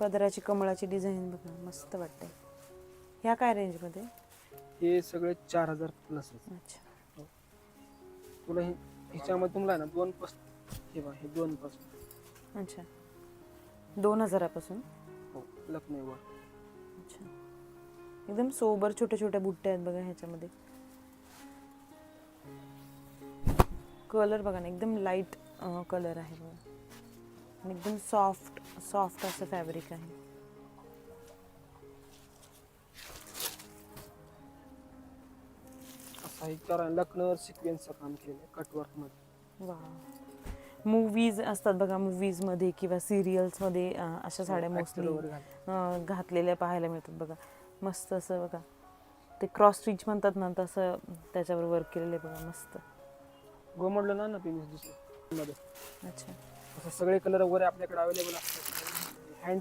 पदराची कमळाची डिझाईन बघा, मस्त वाटते. ह्या काय रेंजमध्ये? हे सगळे 4000 प्लस आहे. अच्छा. तुला ह्याच्यामध्ये तुम्हाला ना 2 पासून हे बघा, हे 2 पासून. अच्छा, 2000 हो, लखनऊ वर. अच्छा, एकदम सोबर छोट्या छोट्या बुट्ट्या आहेत बघा ह्याच्यामध्ये. कलर बघा ना, एकदम लाईट कलर आहे बघा, आणि एकदम सॉफ्ट सॉफ्ट असं फॅब्रिक आहे. असा हे करा, लखनऊ सिक्वेन्सचं काम केलं कटवर्क मध्ये. वा, मूवीज असतात बघा, मूवीजमध्ये किंवा सिरियल्समध्ये अशा साड्या मोस्टली घातलेल्या पाहायला मिळतात बघा. मस्त असं बघा, ते क्रॉस स्टिच म्हणतात ना, तसं त्याच्यावर वर्क केलेलं आहे बघा, मस्त. गोमडलं ना पीस दुसरं मध्ये. अच्छा, असं सगळे कलर वगैरे आपल्याकडे अवेलेबल असतात. हँड